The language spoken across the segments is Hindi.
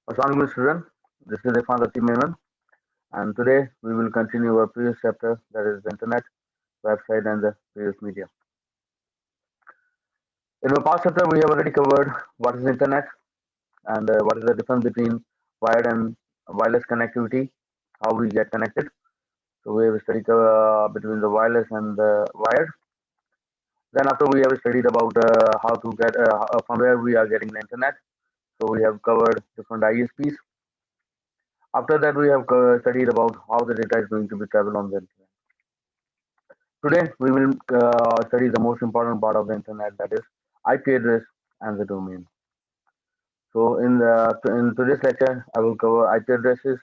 Assalamualaikum student, this is Irfan Latif Memon and today we will continue our previous chapter, that is the internet, website and the previous media. In our past chapter we have already covered what is internet and what is the difference between wired and wireless connectivity, how we get connected. So we have studied between the wireless and the wired. Then after we have studied about how to get from where we are getting the internet. So we have covered different ISPs. After that we have studied about how the data is going to be traveled on the internet. Today, we will study the most important part of the internet, that is IP address and the domain. So, in today's lecture, I will cover IP addresses,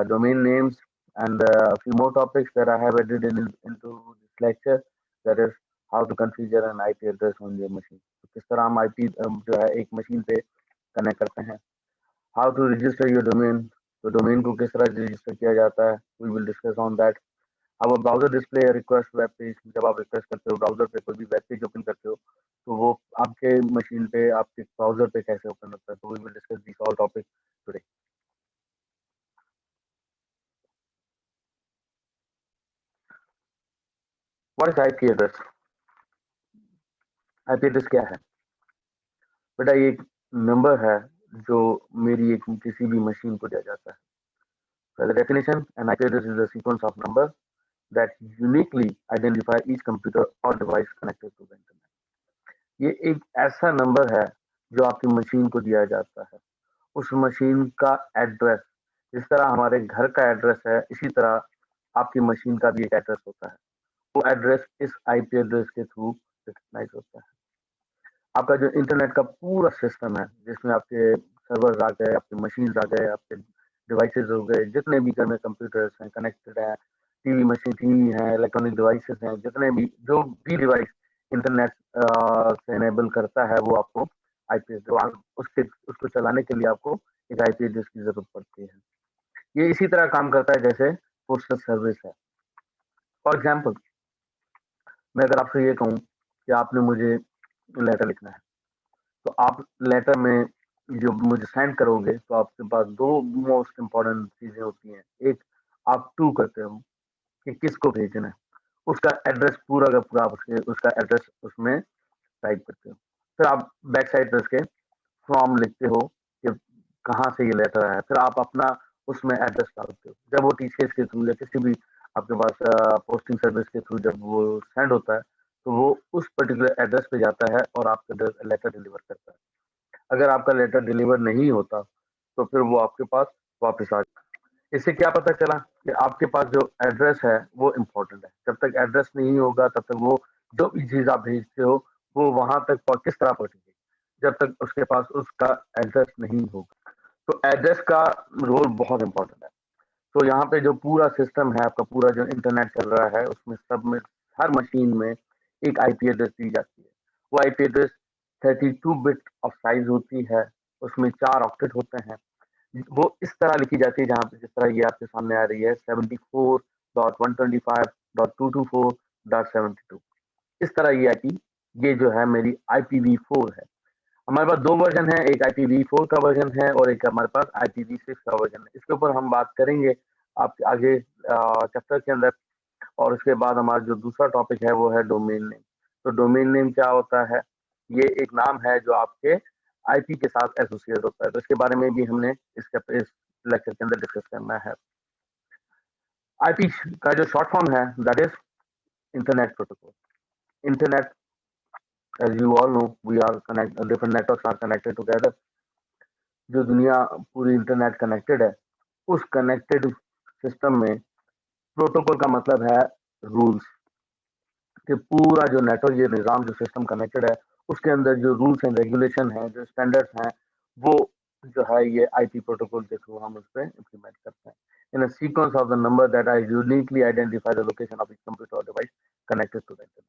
domain names, and a few more topics that I have added into this lecture. That is how to configure an IP address on your machine. तो किस तरह हम IP जो है एक मशीन पे कनेक्ट करते हैं. How to register your domain. तो डोमेन को किस तरह रजिस्टर किया जाता है. We will discuss on that. अब browser display request web page, जब आप रिक्वेस्ट करते हो ब्राउजर पे कोई भी वेब पेज ओपन करते हो तो वो आपके मशीन पे आपके ब्राउजर पे कैसे ओपन होता है. तो we will discuss this all topic today. What is IP address. IP address क्या है बेटा. ये एक नंबर है जो मेरी एक किसी भी मशीन को दिया जाता है. For the definition, an IP address is a sequence of numbers that uniquely identify each computer or device connected to the internet. ये एक ऐसा नंबर है जो आपकी मशीन को दिया जाता है. उस मशीन का एड्रेस, जिस तरह हमारे घर का एड्रेस है इसी तरह आपकी मशीन का भी एक एड्रेस होता है. वो एड्रेस इस आईपी एड्रेस के थ्रू रिकग्नाइज होता है. आपका जो इंटरनेट का पूरा सिस्टम है जिसमें आपके सर्वर्स आ गए, आपके मशीन आ गए, आपके डिवाइसेस हो गए, जितने भी घर में कंप्यूटर्स हैं कनेक्टेड है, टीवी मशीन टीवी है, इलेक्ट्रॉनिक डिवाइसेस हैं, जितने भी जो भी डिवाइस इंटरनेट से एनेबल करता है वो आपको आईपी उसके उसको चलाने के लिए आपको एक आईपी एड्रेस की जरूरत पड़ती है. ये इसी तरह काम करता है जैसे पोस्टल सर्विस है. फॉर एग्जाम्पल, मैं अगर आपसे ये कहूँ कि आपने मुझे लेटर लिखना है तो आप लेटर में जो मुझे सेंड करोगे तो आपके पास दो मोस्ट इम्पोर्टेंट चीजें होती हैं. एक, आप टू करते हो कि किसको भेजना है, उसका एड्रेस पूरा का पूरा आप उसका एड्रेस उसमें टाइप करते हो. फिर आप बैक साइड पे उसके फ्रॉम लिखते हो कि कहाँ से ये लेटर आया. फिर आप अपना उसमें एड्रेस डालते हो. जब वो टीसीएस के थ्रू या किसी भी आपके पास पोस्टिंग सर्विस के थ्रू जब वो सेंड होता है तो वो उस पर्टिकुलर एड्रेस पे जाता है और आपका लेटर डिलीवर करता है. अगर आपका लेटर डिलीवर नहीं होता तो फिर वो आपके पास वापस आ जाए. इससे क्या पता चला कि आपके पास जो एड्रेस है वो इम्पोर्टेंट है. जब तक एड्रेस नहीं होगा तब तक वो जो भी चीज आप भेजते हो वो वहां तक किस तरह पहुंचेगी, जब तक उसके पास उसका एड्रेस नहीं होगा. तो एड्रेस का रोल बहुत इंपॉर्टेंट है. तो यहाँ पे जो पूरा सिस्टम है, आपका पूरा जो इंटरनेट चल रहा है उसमें सब में हर मशीन में एक आईपी एड्रेस दी जाती है. वो IP address 32 bit of size होती है. उसमें 4 ऑक्टेट होते हैं. वो इस तरह लिखी जाती है जहाँ पे जिस तरह ये आपके सामने आ रही है 74.125.224.72. इस तरह ये आईपी, ये जो है मेरी IPv4 है. हमारे पास दो वर्जन है, एक IPv4 का वर्जन है और एक हमारे पास IPv6 का वर्जन है. इसके ऊपर हम बात करेंगे आप आगे चैप्टर के अंदर. और उसके बाद हमारा जो दूसरा टॉपिक है वो है डोमेन नेम. तो डोमेन नेम क्या होता है. ये एक नाम है जो आपके आईपी के साथ एसोसिएट होता है. तो इसके बारे में भी हमने इस लेक्चर के अंदर डिस्कस करना है. आईपी का जो शॉर्ट फॉर्म है that is internet protocol. Internet, as you all know, we are connect different networks are connected together. जो दुनिया पूरी इंटरनेट कनेक्टेड है उस कनेक्टेड सिस्टम में प्रोटोकॉल का मतलब है रूल्स. कि पूरा जो नेटवर्क, ये निज़ाम, जो सिस्टम कनेक्टेड है उसके अंदर जो रूल्स एंड रेगुलेशन हैं, जो स्टैंडर्ड्स हैं, वो जो है ये आईपी प्रोटोकॉल के थ्रू हम उस पर इम्प्लीमेंट करते हैं. In a sequence of the number that I uniquely identify the location of computer और device connected to the internet.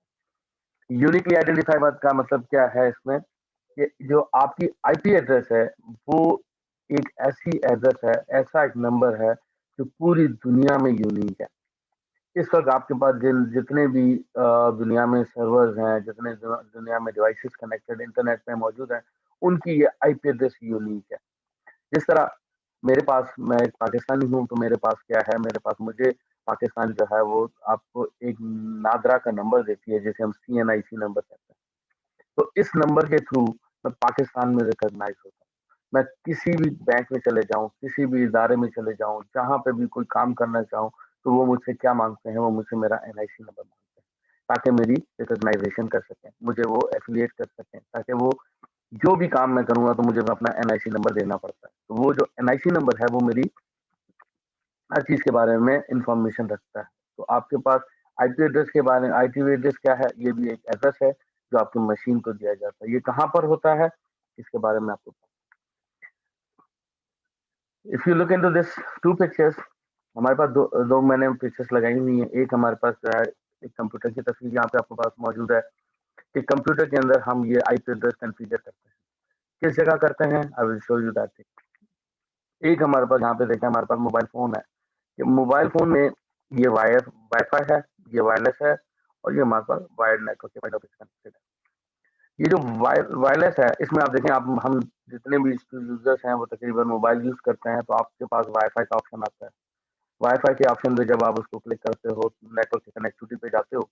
Uniquely identify का मतलब क्या है इसमें कि जो आपकी आईपी एड्रेस है वो एक ऐसी एड्रेस है, ऐसा एक नंबर है जो पूरी दुनिया में यूनिक है. इस वक्त आपके पास जितने भी दुनिया में सर्वर्स हैं, जितने दुनिया में डिवाइसेस कनेक्टेड इंटरनेट पे मौजूद हैं, उनकी ये आईपी एड्रेस यूनिक है. जिस तरह मेरे पास, मैं एक पाकिस्तानी हूँ, तो मेरे पास क्या है, मेरे पास मुझे पाकिस्तान जो है वो आपको एक नादरा का नंबर देती है, जिसे हम CNIC नंबर कहते हैं। तो इस नंबर के थ्रू मैं पाकिस्तान में रिकॉग्नाइज होता हूँ। मैं किसी भी बैंक में चले जाऊँ, किसी भी इदारे में चले जाऊँ, जहाँ पे भी कोई काम करना चाहूँ, तो वो मुझसे क्या मांगते हैं, वो मुझसे मेरा NIC नंबर मांगते हैं, ताकि मेरी रिकॉग्नाइजेशन कर सकें, मुझे वो एफिलिएट कर सकें, ताकि वो जो भी काम मैं करूंगा तो मुझे अपना NIC नंबर देना पड़ता है। तो वो जो NIC नंबर है वो मेरी हर चीज के बारे में इंफॉर्मेशन रखता है। तो आपके पास IP एड्रेस के बारे में, IP एड्रेस क्या है, ये भी एक एड्रेस है जो आपकी मशीन को दिया जाता है। ये कहाँ पर होता है, इसके बारे में आपको, if you look into this two pictures, हमारे पास दो दो मैंने पिक्चर्स लगाई हुई है। एक हमारे पास जो है एक कंप्यूटर की तस्वीर यहाँ पे आपके पास मौजूद है कि कंप्यूटर के अंदर हम ये IP एड्रेस कॉन्फ़िगर करते हैं। किस जगह करते हैं, I will show you that. एक हमारे पास यहाँ पे देखें, हमारे पास मोबाइल फोन है। ये मोबाइल फोन में ये वाईफाई है, ये वायरलेस है, और ये हमारे पास वायर्ड नेटवर्क के पॉइंट ऑफ कनेक्टेड है। ये जो वायरलेस है, इसमें आप देखें, आप हम जितने भी यूजर्स हैं वो तकरीबन मोबाइल यूज करते हैं, तो आपके पास वाईफाई का ऑप्शन आता है। वाईफाई के ऑप्शन पे जब आप उसको क्लिक करते हो, नेटवर्क की कनेक्टिविटी पे जाते हो,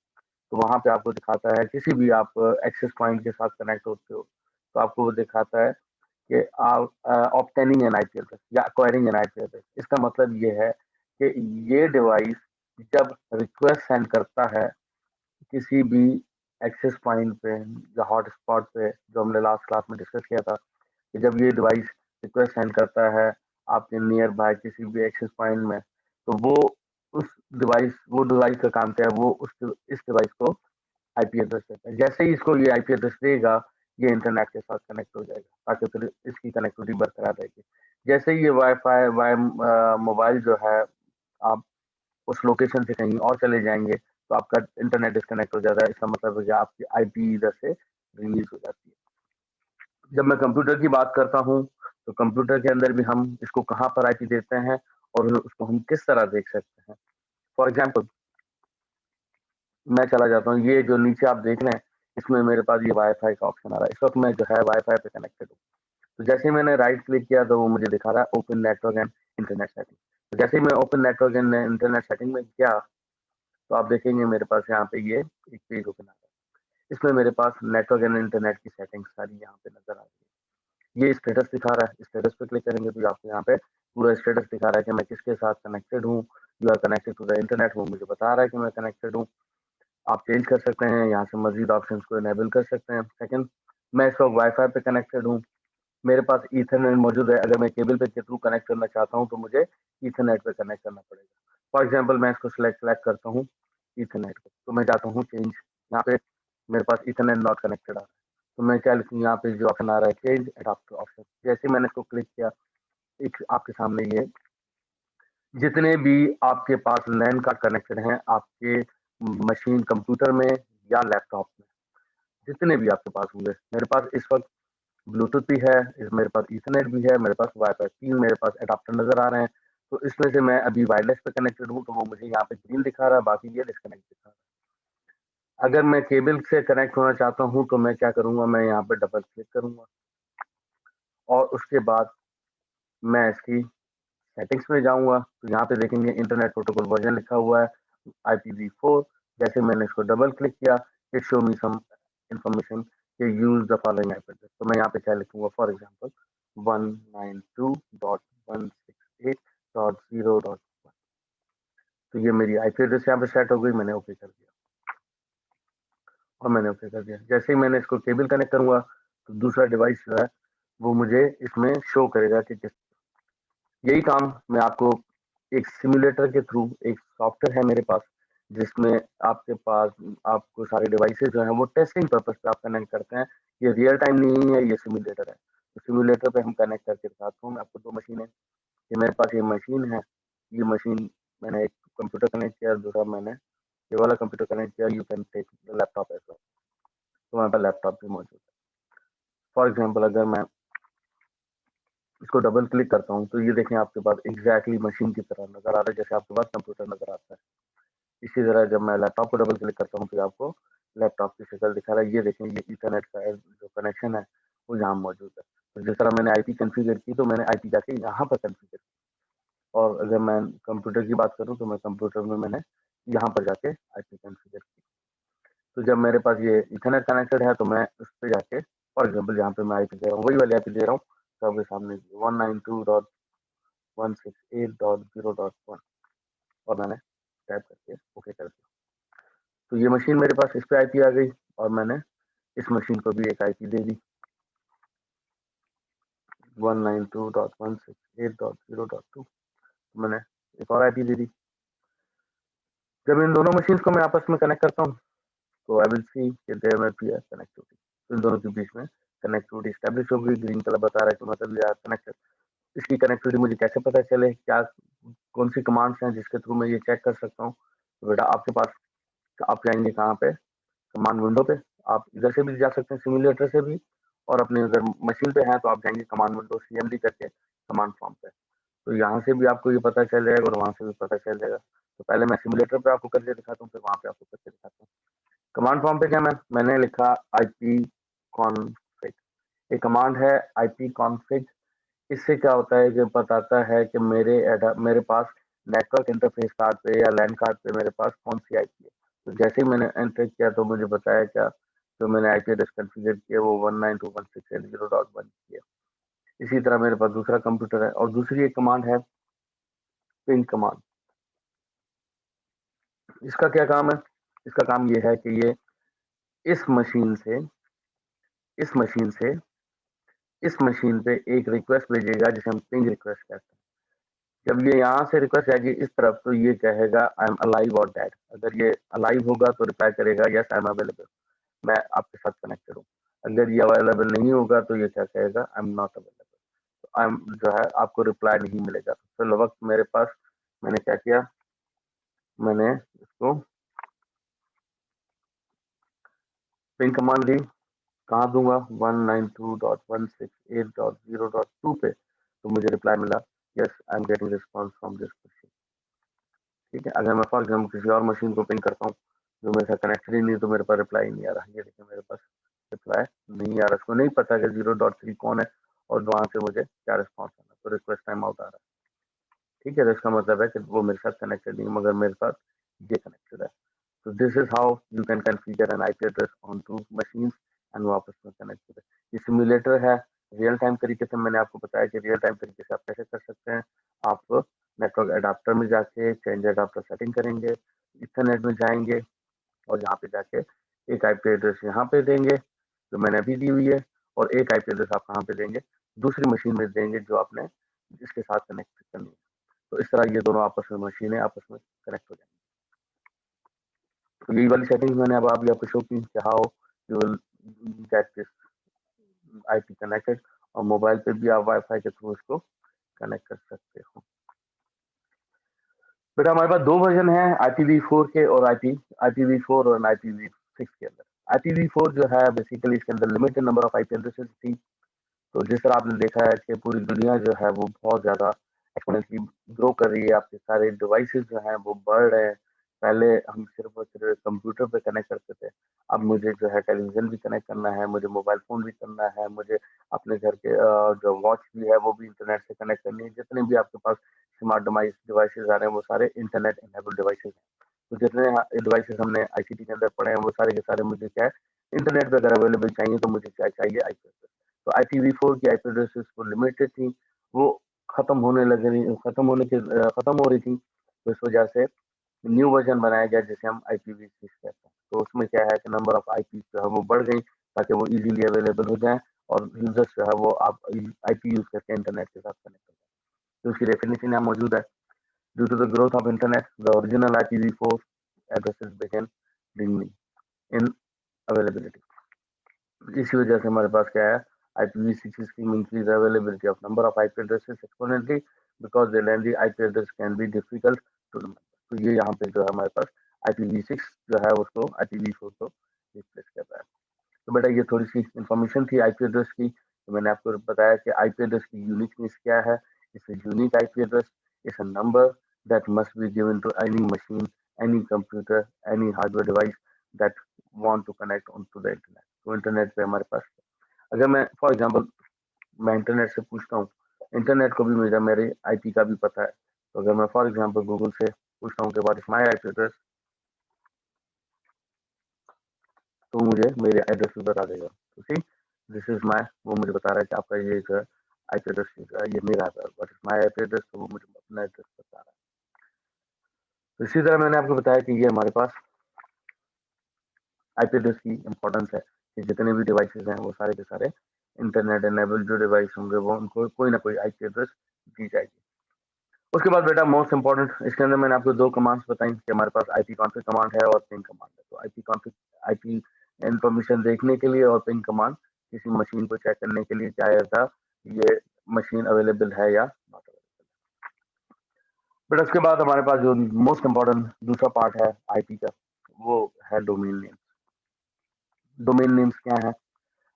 तो वहां पे आपको दिखाता है, किसी भी आप एक्सेस पॉइंट के साथ कनेक्ट होते हो, तो आपको वो दिखाता है कि ऑब्टेनिंग एन IP एड्रेस या अक्वायरिंग एन IP एड्रेस। इसका मतलब ये है कि ये डिवाइस जब रिक्वेस्ट सेंड करता है किसी भी एक्सेस पॉइंट पे या हॉटस्पॉट पे, जो हमने लास्ट क्लास में डिस्कस किया था, कि जब ये डिवाइस रिक्वेस्ट सेंड करता है आपके नियर बाय किसी भी एक्सेस पॉइंट में, तो वो डिवाइस का काम क्या है, वो इस डिवाइस को IP एड्रेस देता है। जैसे ही इसको ये IP एड्रेस देगा, ये इंटरनेट के साथ कनेक्ट हो जाएगा, ताकि फिर इसकी कनेक्टिविटी बरकरार रहेगी। जैसे ही ये वाईफाई मोबाइल जो है, आप उस लोकेशन से कहीं और चले जाएंगे, तो आपका इंटरनेट डिस्कनेक्ट हो जाता है। इसका मतलब है कि आपकी IP इधर से रिलीज हो जाती है। जब मैं कंप्यूटर की बात करता हूँ, तो कंप्यूटर के अंदर भी हम इसको कहाँ पर IP देते हैं और उसको हम किस तरह देख सकते हैं। फॉर एग्जाम्पल, मैं चला जाता हूँ, ये जो नीचे आप देख रहे हैं, इसमें मेरे पास ये वाईफाई का ऑप्शन आ रहा है। इस वक्त मैं जो है वाईफाई पे कनेक्टेड हूँ। तो जैसे ही मैंने राइट क्लिक किया, तो वो मुझे दिखा रहा है open network and internet setting. तो जैसे ही मैं open network and internet setting में गया, तो आप देखेंगे मेरे पास यहाँ पे ये एक पेज ओपन आ रहा है। इसमें मेरे पास नेटवर्क एंड इंटरनेट की सेटिंग सारी यहाँ पे नजर आ रही है। ये स्टेटस दिखा रहा है, स्टेटस पे क्लिक करेंगे तो आपको यहाँ पे पूरा स्टेटस दिखा रहा है कि मैं किसके साथ कनेक्टेड हूँ। You are connected to the internet, वो मुझे बता रहा है कि मैं कनेक्टेड हूँ। आप चेंज कर सकते हैं, यहाँ से मजीद ऑप्शन को इनेबल कर सकते हैं। सेकंड, मैं इस वक्त वाईफाई पे कनेक्टेड हूँ, मेरे पास ईथरनेट मौजूद है। अगर मैं केबल पे के थ्रू कनेक्ट करना चाहता हूँ, तो मुझे ईथरनेट पे कनेक्ट करना पड़ेगा। फॉर एग्जाम्पल, मैं इसको सेलेक्ट करता हूँ ईथरनेट को, तो मैं जाता हूँ चेंज। यहाँ पे मेरे पास ईथरनेट नॉट कनेक्टेड आ रहा है, तो मैं क्या लिखूँ, यहाँ पे जो ऑप्शन आ रहा है चेंज एडाप्टर ऑप्शन, जैसे मैंने इसको क्लिक किया, एक आपके सामने ये जितने भी आपके पास लैन कार्ड कनेक्टेड हैं आपके मशीन कंप्यूटर में या लैपटॉप में, जितने भी आपके पास होंगे, मेरे पास इस वक्त ब्लूटूथ भी है, मेरे पास ईथरनेट भी है, मेरे पास वाईफाई, तीन मेरे पास एडाप्टर नजर आ रहे हैं। तो इसमें से मैं अभी वायरलेस पे कनेक्टेड हूँ, तो वो मुझे यहाँ पे ग्रीन दिखा रहा है, बाकी ये डिस्कनेक्ट दिखा रहा है। अगर मैं केबल से कनेक्ट होना चाहता हूँ, तो मैं क्या करूंगा, मैं यहाँ पे डबल क्लिक करूंगा, और उसके बाद मैं इसकी सेटिंग्स में जाऊंगा। तो यहाँ पे देखेंगे इंटरनेट प्रोटोकॉल वर्जन लिखा हुआ है IPv4। जैसे मैंने इसको डबल क्लिक किया, it show me some information कि use the following IP address. तो मैं यहाँ पे क्या लिखूंगा, फॉर एग्जांपल 192.168.0.1। तो ये मेरी IP एड्रेस यहाँ पे सेट हो गई, मैंने ओके कर दिया, और मैंने ओके कर दिया। जैसे ही मैंने इसको केबल कनेक्ट करूंगा, तो दूसरा डिवाइस जो है वो मुझे इसमें शो करेगा कि किस, यही काम मैं आपको एक सिमुलेटर के थ्रू, एक सॉफ्टवेयर है मेरे पास, जिसमें आपके पास आपको सारे डिवाइसेस जो हैं वो टेस्टिंग पर्पस पे आप कनेक्ट करते हैं। ये रियल टाइम नहीं है, ये सिमुलेटर है। तो सिमुलेटर पे हम कनेक्ट करके दिखाता हूँ मैं आपको। दो मशीनें, ये मेरे पास ये मशीन है, ये मशीन मैंने एक कंप्यूटर कनेक्ट किया, दूसरा मैंने ये वाला कंप्यूटर कनेक्ट किया। You can take laptop as well, तो हमारे पास लैपटॉप भी मौजूद है। फॉर एग्जाम्पल, अगर मैं इसको डबल क्लिक करता हूँ, तो ये देखें आपके पास एग्जैक्टली मशीन की तरह नजर आ रहा है, जैसे आपके पास कंप्यूटर नजर आता है। इसी तरह जब मैं लैपटॉप को डबल क्लिक करता हूँ, तो आपको लैपटॉप की शक्ल दिखा रहा है। ये देखें, ये इंटरनेट का जो कनेक्शन है वो यहाँ मौजूद है। तो जिस तरह मैंने आईपी कॉन्फ़िगर की तो मैंने आईपी जाके यहाँ पर कॉन्फ़िगर की, और अगर मैं कंप्यूटर की बात करूँ तो मैं कंप्यूटर में मैंने यहाँ पर जाके आईपी कॉन्फ़िगर की। तो जब मेरे पास ये इथरनेट कनेक्टेड है तो मैं उस पे जाके फॉर एग्जांपल जहाँ पे मैं आईपी दे रहा हूँ वही वाली आईपी दे रहा हूँ, तो आपके सामने 192.168.0.1 और मैंने टाइप करके ओके कर दिया। तो ये मशीन मेरे पास इस पे आईपी आ गई और मैंने इस मशीन को भी एक आईपी दे दी 192.168.0.2, तो मैंने एक और आईपी दे दी। जब इन दोनों मशीन को मैं आपस में कनेक्ट करता हूँ तो आई विल सी कि देयर में बी कनेक्टिविटी, इन दोनों के बीच में कनेक्टिविटी स्टैब्लिश हो गई, ग्रीन कलर बता रहा है कि मतलब ये कनेक्टेड। इसकी कनेक्टिविटी मुझे कैसे पता चले, क्या कौन सी कमांड्स हैं जिसके थ्रू मैं ये चेक कर सकता हूँ? तो बेटा आपके पास आप जाएंगे कहाँ पे, कमांड विंडो पे। आप इधर से भी जा सकते हैं सिमुलेटर से भी, और अपने अगर मशीन पे हैं तो आप जाएंगे कमांड विंडो सीएमडी करके कमांड फॉर्म पे, तो यहाँ से भी आपको ये पता चल जाएगा और वहाँ से भी पता चल जाएगा। तो पहले मैं सिमुलेटर पे आपको करके दिखाता हूँ, फिर वहाँ पे आपको करके दिखाता हूँ। कमांड फॉर्म पे क्या मैंने लिखा आईपी कॉन्फिग, एक कमांड है आईपी कॉन्फिग। इससे क्या होता है कि बताता है कि मेरे पास नेटवर्क इंटरफेस कार्ड पे या लैन कार्ड पे मेरे पास कौन सी आईपी है। तो जैसे ही मैंने एंटर किया तो मुझे बताया क्या, तो मैंने आईपी एड्रेस कॉन्फ़िगर किया वो 192.168.0.1 किया। इसी तरह मेरे पास दूसरा कंप्यूटर है और दूसरी एक कमांड है पिंग कमांड। इसका क्या काम है? इसका काम ये है कि ये इस मशीन से इस मशीन से इस मशीन पे एक रिक्वेस्ट भेजेगा जिसे हम पिंग रिक्वेस्ट कहते हैं। जब ये यहाँ से रिक्वेस्ट आएगी इस तरफ तो ये कहेगा आई एम अलाइव और डेड। अगर ये अलाइव होगा तो रिप्लाई करेगा यस आई एम अवेलेबल, मैं आपके साथ कनेक्टेड हूँ। अगर ये अवेलेबल नहीं होगा तो ये क्या कहेगा, आई एम नॉट अवेलेबल, तो आई एम जो है आपको रिप्लाई नहीं मिलेगा। तो फिर वक्त मेरे पास मैंने क्या किया, मैंने इसको पिंग कमांड दी। कहाँ दूंगा, 192.168.0.2 पे, तो मुझे रिप्लाई मिला yes I am getting response from this machine. ठीक है, अगर मैं फॉर एग्जाम्पल किसी और मशीन को पिंग करता हूँ जो मेरे साथ कनेक्टेड ही नहीं, तो मेरे पास रिप्लाई नहीं आ रहा। ये देखिए मेरे पास रिप्लाई नहीं आ रहा, उसको नहीं पता कि 0.3 कौन है और वहां से मुझे क्या रिस्पॉन्स आना, तो रिक्वेस्ट टाइम आउट आ रहा है। ठीक है, तो इसका मतलब है कि वो मेरे साथ कनेक्टेड नहीं, मगर मेरे साथ ये कनेक्टेड है। तो this is how you can configure an IP address on two machines and वापस में कनेक्ट करें। ये सिमुलेटर है, रियल टाइम तरीके से मैंने आपको बताया कि रियल टाइम तरीके से आप कैसे कर सकते हैं। आप नेटवर्क एडाप्टर में जाके चेंज एडाप्टर सेटिंग करेंगे, इथरनेट में जाएंगे और यहाँ पे जाके एक आईपी एड्रेस यहाँ पे देंगे जो मैंने अभी दी हुई है, और एक आईपी एड्रेस आप कहाँ पे देंगे, दूसरी मशीन में देंगे जो आपने जिसके साथ कनेक्ट करनी है। तो इस तरह ये दोनों आपस में मशीनें आपस में कनेक्ट हो जाएंगी। तो यही वाली सेटिंग मैंने अब अभी आपको शो की कि how you will get this IP connected, और मोबाइल पे भी आप वाईफाई के थ्रू इसको कनेक्ट कर सकते हो। बेटा हमारे पास दो वर्जन है IPv4 के और IPv4 और IPv6 के अंदर। IPv4 जो है बेसिकली इसके अंदर limited number of IP addresses थी। तो जिस तरह आपने देखा है कि पूरी दुनिया जो है वो बहुत ज़्यादा एक्सपोनेंशियली ग्रो कर रही है, आपके सारे डिवाइसेस जो हैं वो बढ़ रहे हैं। पहले हम सिर्फ और सिर्फ कंप्यूटर पे कनेक्ट करते थे, अब मुझे जो है टेलीविज़न भी कनेक्ट करना है, मुझे मोबाइल फ़ोन भी करना है, मुझे अपने घर के जो वॉच भी है वो भी इंटरनेट से कनेक्ट करनी है। जितने भी आपके पास स्मार्ट डिवाइसेस आ रहे हैं वो सारे इंटरनेट इनेबल्ड डिवाइसेस हैं। तो जितने डिवाइसेस हमने आईसीटी के अंदर पढ़े हैं वो सारे के सारे मुझे क्या है, इंटरनेट पे अगर अवेलेबल चाहिए तो मुझे क्या चाहिए, आईपी। तो IPv4 की आईपी एड्रेसेस वो लिमिटेड थी, वो खत्म होने के खत्म हो रही थी। तो इस वजह से न्यू वर्जन बनाया गया जिसे हम IPv6 कहते हैं। तो उसमें क्या है कि नंबर ऑफ आईपी जो है वो बढ़ गई ताकि वो इजीली अवेलेबल हो जाए और यूजर्स जो है वो आप आईपी यूज करके इंटरनेट के साथ कनेक्ट कर जाए। तो उसकी डेफिनेशन यहाँ मौजूद है। Due to the growth of internet the original IPv4 addresses begin decreasing in availability. इसी वजह से हमारे पास क्या है, IPv6 scheme increase availability of number of IP addresses exponentially because the lengthy IP address can be difficult to remember। तो ये यहाँ पे जो है हमारे पास IPv6 जो है उसको IPv4 को रिप्लेस कर रहा है। तो बेटा ये थोड़ी सी इंफॉर्मेशन थी आईपी एड्रेस की। तो मैंने आपको बताया कि आईपी एड्रेस की यूनिकनेस क्या है। It's a unique IP address, it's a number that must be given to any machine, any computer, any hardware device that want to connect on to the internet. तो इंटरनेट पे हमारे पास, अगर मैं फॉर एग्जांपल मैं इंटरनेट से पूछता हूँ, इंटरनेट को भी मेरे आईपी का भी पता है। तो अगर मैं फॉर एग्जांपल गूगल से पूछता हूँ कि what is my IP address, तो मुझे मेरे एड्रेस उधर आ जाएगा। तो सी दिस इज माय, वो मुझे बता रहा है कि आपका ये जो है आईपी एड्रेस ये मेरा है, what is my IP address, तो वो मुझे अपना एड्रेस बता रहा है। तो इसी तरह मैंने आपको बताया कि ये हमारे पास आईपी एड्रेस की इंपॉर्टेंस है कि जितने भी डिवाइसेस हैं वो सारे के सारे इंटरनेट एनेबल जो डिवाइस होंगे वो उनको कोई ना कोई आईपी एड्रेस दी जाएगी। उसके बाद बेटा मोस्ट इंपॉर्टेंट, इसके अंदर मैंने आपको दो कमांड्स बताई कि हमारे पास आईपी कॉन्फिग कमांड है और पिंग कमांड है। तो आईपी कॉन्फिग आईपी इंफॉर्मेशन देखने के लिए और पिंग कमांड किसी मशीन को चेक करने के लिए क्या था ये मशीन अवेलेबल है या नॉट अवेलेबल। बट उसके बाद हमारे पास जो मोस्ट इंपॉर्टेंट दूसरा पार्ट है आईपी का, वो है डोमेन नेम। डोमेन नेम्स क्या है?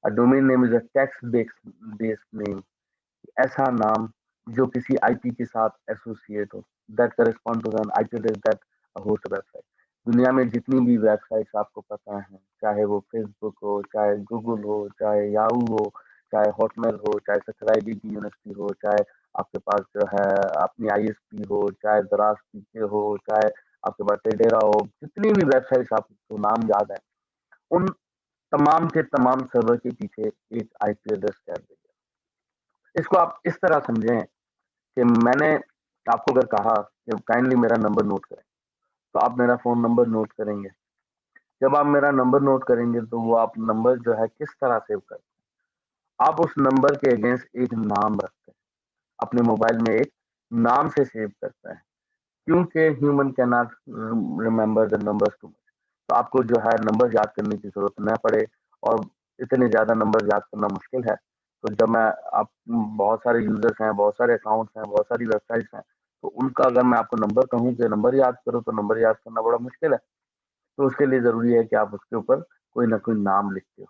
A domain name is a text based name, ऐसा नाम जो किसी आईपी के साथ एसोसिएट हो, that correspond to an IP address that host website. दुनिया में जितनी भी वेबसाइट्स आपको पता है, चाहे वो फेसबुक हो, चाहे गूगल हो, चाहे याहू हो, चाहे हॉटमेल हो, चाहे सब्सक्राइब की यूनिवर्सिटी हो, चाहे आपके पास जो है अपनी आईएसपी हो, चाहे दराज पीके हो, चाहे आपके पास टेडेरा हो, जितनी भी वेबसाइट्स आपको नाम याद है, उन तमाम के तमाम सर्वर के पीछे एक आईपी एड्रेस है। इसको आप इस तरह समझें कि मैंने आपको अगर कहा कि काइंडली मेरा नंबर नोट करें, तो आप मेरा फोन नंबर नोट करेंगे। जब आप मेरा नंबर नोट करेंगे तो वो आप नंबर जो है किस तरह सेव करते हैं? आप उस नंबर के अगेंस्ट एक नाम रखते हैं, अपने मोबाइल में एक नाम से सेव करते हैं, क्योंकि human can not remember the numbers too much. तो आपको जो है नंबर याद करने की जरूरत न पड़े, और इतने ज्यादा नंबर याद करना मुश्किल है। तो जब मैं आप बहुत सारे यूजर्स हैं, बहुत सारे अकाउंट्स हैं, बहुत सारी वेबसाइट्स हैं, तो उनका अगर मैं आपको नंबर कहूँ कि नंबर याद करो, तो नंबर याद करना बड़ा मुश्किल है। तो उसके लिए जरूरी है कि आप उसके ऊपर कोई ना कोई नाम लिखते हो।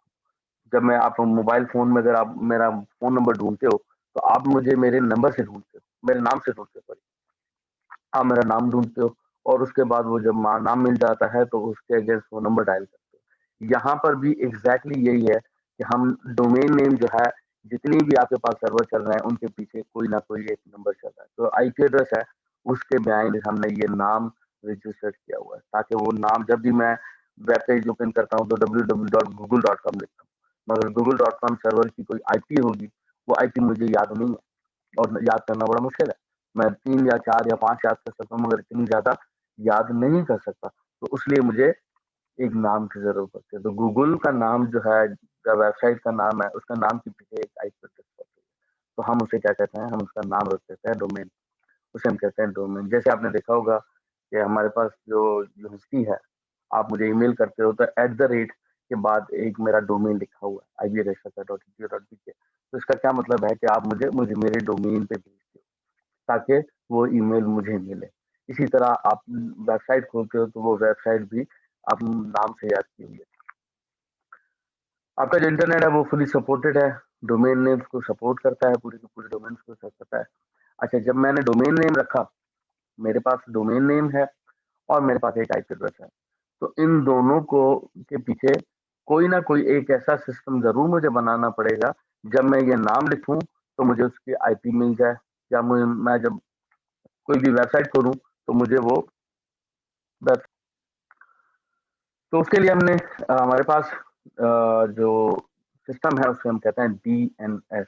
जब मैं आप मोबाइल फोन में अगर आप मेरा फोन नंबर ढूंढते हो, तो आप मुझे मेरे नंबर से ढूंढते हो, मेरे नाम से ढूंढते हो, आप मेरा नाम ढूंढते हो, और उसके बाद वो जब नाम मिल जाता है तो उसके अगेंस्ट वो नंबर डायल करते हो। यहाँ पर भी एग्जैक्टली यही है कि हम डोमेन नेम जो है, जितनी भी आपके पास सर्वर चल रहे हैं उनके पीछे कोई ना कोई एक नंबर चल रहा है। तो आईपी एड्रेस है, उसके बिहाइंड हमने ये नाम रजिस्टर किया हुआ है, ताकि वो नाम जब भी मैं वेब पेज ओपन करता हूँ तो www.google.com लिखता हूँ, मगर google.com सर्वर की कोई आईपी होगी, वो आईपी मुझे याद नहीं है और याद करना बड़ा मुश्किल है। मैं 3 या 4 या 5 याद कर सकता हूँ, मगर इतनी ज़्यादा याद नहीं कर सकता। तो उसलिए मुझे एक नाम की ज़रूरत पड़ती है। तो गूगल का नाम जो है, जो वेबसाइट का नाम है, उसका नाम के पीछे एक आईपी एड्रेस होती है। तो हम उसे क्या कहते हैं, हम उसका नाम रख देते हैं डोमेन। उसे हम कहते हैं डोमेन। जैसे आपने देखा होगा कि हमारे पास जो यूनिवर्सिटी है, आप मुझे ईमेल करते हो तो @ के बाद एक मेरा डोमेन लिखा हुआ है, ibreksha.edu.bk। तो इसका क्या मतलब है कि आप मुझे मुझे मेरे डोमेन पे भेजते हो, ताकि वो ईमेल मुझे मिले। इसी तरह आप वेबसाइट खोलते हो तो वो वेबसाइट भी आप नाम से याद की हुई है। आपका जो इंटरनेट है वो फुली सपोर्टेड है, डोमेन नेम्स को सपोर्ट करता है, पूरी की पूरी डोमेन्स को सपोर्ट करता है। अच्छा, जब मैंने डोमेन नेम रखा, मेरे पास डोमेन नेम है और मेरे पास एक आईपी एड्रेस है, तो इन दोनों को के पीछे कोई ना कोई एक ऐसा सिस्टम जरूर मुझे बनाना पड़ेगा, जब मैं ये नाम लिखूं तो मुझे उसकी आईपी मिल जाए, या मैं जब कोई भी वेबसाइट खोलूं तो मुझे वो वेब। तो उसके लिए हमने हमारे पास जो सिस्टम है उसको हम कहते हैं डीएनएस,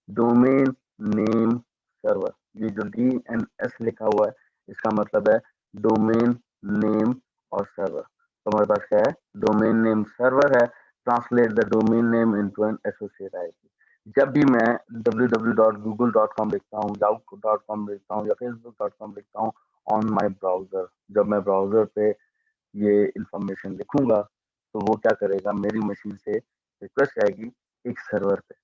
डोमेन नेम सर्वर। ये जो डीएनएस लिखा हुआ है, इसका मतलब है डोमेन नेम और सर्वर। तो हमारे पास क्या है, डोमेन नेम सर्वर है, translate the domain name into an associate IP. जब भी मैं www.google.com लिखता हूँ, yahoo.com लिखता हूँ, या facebook.com लिखता हूँ ऑन माई ब्राउजर, जब मैं ब्राउजर पे ये इंफॉर्मेशन लिखूंगा, तो वो क्या करेगा, मेरी मशीन से रिक्वेस्ट आएगी एक सर्वर पे।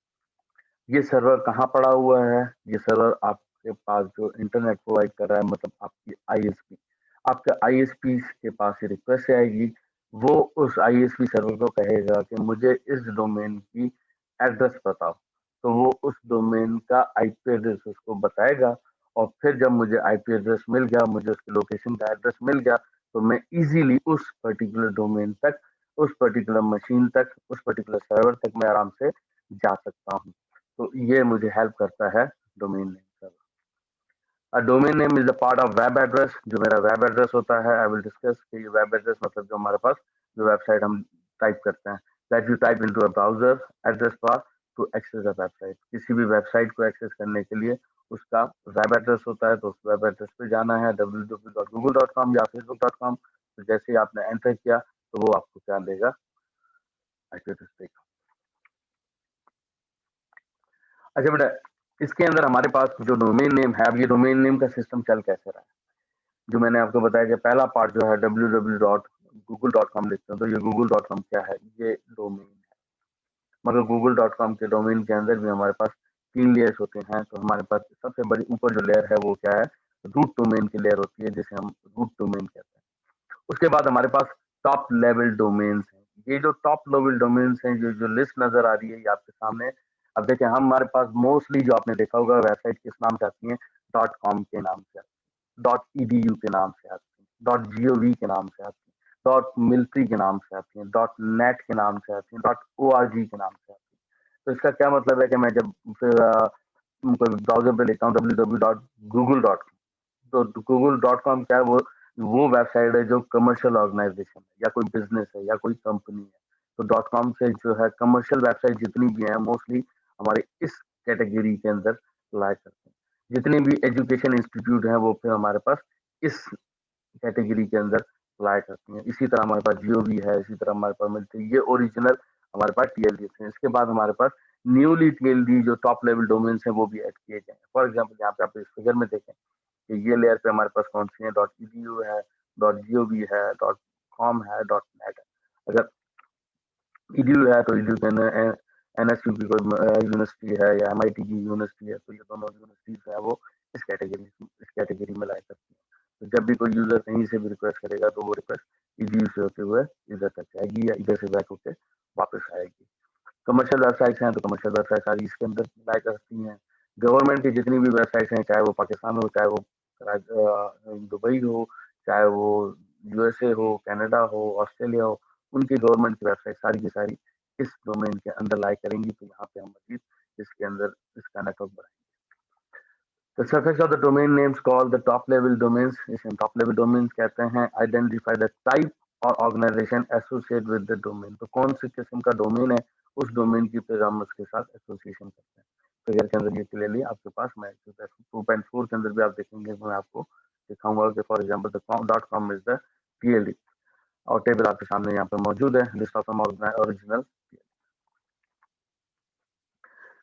ये सर्वर कहाँ पड़ा हुआ है? ये सर्वर आपके पास जो इंटरनेट प्रोवाइड कर रहा है, मतलब आपकी आईएसपी, आपके आईएसपी के पास ये रिक्वेस्ट आएगी। वो उस आईएसपी सर्वर को कहेगा कि मुझे इस डोमेन की एड्रेस बताओ, तो वो उस डोमेन का आईपी एड्रेस उसको बताएगा। और फिर जब मुझे आईपी एड्रेस मिल गया, मुझे उसकी लोकेशन का एड्रेस मिल गया, तो मैं इजीली उस पर्टिकुलर डोमेन तक, उस पर्टिकुलर मशीन तक, उस पर्टिकुलर सर्वर तक मैं आराम से जा सकता हूँ। तो ये मुझे हेल्प करता है domain name server. Domain name is the part of web address, जो मेरा वेब एड्रेस होता है। आई विल डिस्कस कि वेब एड्रेस मतलब जो हमारे पास जो वेबसाइट हम टाइप करते हैं, that you type into a browser address bar to access a website. किसी भी वेबसाइट को एक्सेस करने के लिए उसका वेब एड्रेस होता है, तो उस वेब एड्रेस पे जाना है www.google.com या facebook.com। तो जैसे ही आपने एंटर किया तो वो आपको क्या देगा, एड्रेस देगा। अच्छा बेटा, इसके अंदर हमारे पास जो डोमेन नेम है, अब ये डोमेन नेम का सिस्टम चल कैसे रहा है, जो मैंने आपको बताया कि पहला पार्ट जो है www.google.com लिखते हैं, तो ये google.com क्या है, ये डोमेन है। मगर google.com के डोमेन के अंदर भी हमारे पास 3 लेयर्स होते हैं। तो हमारे पास सबसे बड़ी ऊपर जो लेयर है वो क्या है, रूट डोमेन की लेयर होती है, जिसे हम रूट डोमेन कहते हैं। उसके बाद हमारे पास टॉप लेवल डोमेन्स हैं। ये जो टॉप लेवल डोमेन्स हैं, जो जो लिस्ट नजर आ रही है ये आपके सामने। अब देखिए, हमारे पास मोस्टली जो आपने देखा होगा वेबसाइट किस नाम से आती है, .com के नाम से, .edu के नाम से आती है, .gov के नाम से आती है, .military के नाम से आती है, .net के नाम से आती है, .org के नाम से आती है। तो इसका क्या मतलब है कि मैं जब फिर कोई ब्राउजर पे लिखता हूँ www.google.com, तो google.com क्या है, वो वेबसाइट है जो कमर्शियल ऑर्गेनाइजेशन है या कोई बिजनेस है या कोई कंपनी है। तो .com से जो है कमर्शियल वेबसाइट जितनी भी है मोस्टली हमारे इस कैटेगरी के अंदर लाई करते हैं। जितने भी एजुकेशन इंस्टीट्यूट हैं वो फिर हमारे पास इस कैटेगरी के अंदर लाई करती हैं। इसी तरह हमारे पास जियो भी है, इसी तरह हमारे पास मिलती है, ये ओरिजिनल हमारे पास टीएलडी हैं। इसके बाद हमारे पास न्यूली टीएलडी जो टॉप लेवल डोमेन्स हैं वो भी ऐड किए गए हैं। फॉर एग्जाम्पल यहाँ पे आप इस फिगर में देखें कि ये लेयर पे हमारे पास कौन सी है, .edu है, .gov है, .com है, .net है। अगर ईडीयू है तो ईडीयू के अंदर एनएसयू की कोई यूनिवर्सिटी है या एमआईटी की यूनिवर्सिटी है, तो ये दोनों यूनिवर्सिटीज है वो इस कैटेगरी में लाया करती है। तो जब भी कोई यूजर कहीं से भी रिक्वेस्ट करेगा तो वो रिक्वेस्ट ईडीयू से होते हुए इधर तक जाएगी या इधर से बैक होकर वापस आएगी। कमर्शियल वेबसाइट्स हैं तो कमर्शियल वेबसाइट सारी इसके अंदर लाया करती हैं। गवर्नमेंट की जितनी भी वेबसाइट्स हैं, चाहे वो पाकिस्तान हो, चाहे वो दुबई हो, चाहे वो यूएसए हो, कनाडा हो, ऑस्ट्रेलिया हो, उनकी गवर्नमेंट की वेबसाइट सारी की सारी इस डोमेन के अंदर लाई करेंगी। तो यहाँ पे हम मजीद इसके अंदर इसका नेटवर्क बढ़ाएंगे। The suffix of the domain names called the top level domains, इसे top level domains कहते हैं। Identify the type और organization associated with the domain, तो कौन सी किस्म का डोमेन है, उस डोमेन की फिर हम उसके साथ एसोसिएशन करते हैं। फिगर के अंदर ये क्लियरली आपके पास, मैं 2.4 के अंदर भी आप देखेंगे, मैं आपको दिखाऊंगा कि for example .com is the PLD, और टेबल आपके सामने यहाँ पे मौजूद है, लिस्ट ऑफ ओरिजिनल।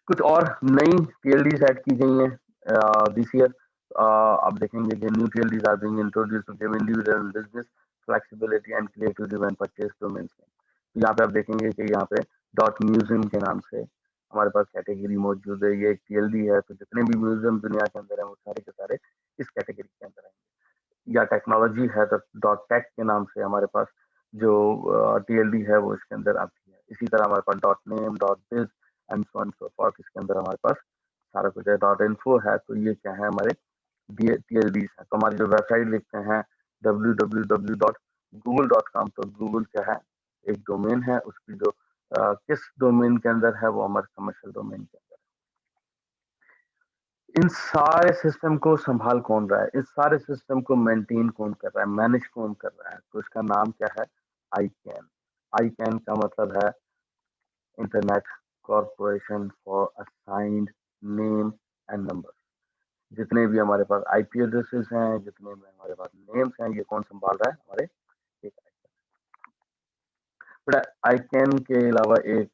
कुछ और नई टीएलडीज ऐड की गई हैं दिस ईयर। आप देखेंगे कि new TLDs are being introduced to give individual business flexibility and creativity when purchase domains. तो यहाँ पे आप देखेंगे कि यहाँ पे .म्यूजियम के नाम से हमारे पास कैटेगरी मौजूद है। ये एक टीएलडी है, तो जितने भी म्यूजियम दुनिया के अंदर है वो सारे के सारे इस कैटेगरी के अंदर हैं। या टेक्नोलॉजी है तो .टेक के नाम से हमारे पास जो टीएलडी है वो इसके अंदर आती है। इसी तरह हमारे पास .name, .biz and so on so forth इसके अंदर हमारे पास सारा कुछ है। .info है, तो ये क्या है, हमारे टीएलडीज है। तो हमारी जो वेबसाइट लिखते हैं www.google.com, तो गूगल क्या है, एक डोमेन है, उसकी जो किस डोमेन के अंदर है, वो हमारे कमर्शियल डोमेन के अंदर है। इन सारे सिस्टम को संभाल कौन रहा है, इस सारे सिस्टम को मेंटेन कौन कर रहा है, मैनेज कौन कर रहा है, तो इसका नाम क्या है, आईकैन। आईकैन का मतलब है internet corporation for assigned name and number. जितने भी हमारे पास आईपी एड्रेसेस हैं, जितने भी हमारे पास नेम्स हैं, ये कौन संभाल रहा है, हमारे एक बट आईकैन के अलावा एक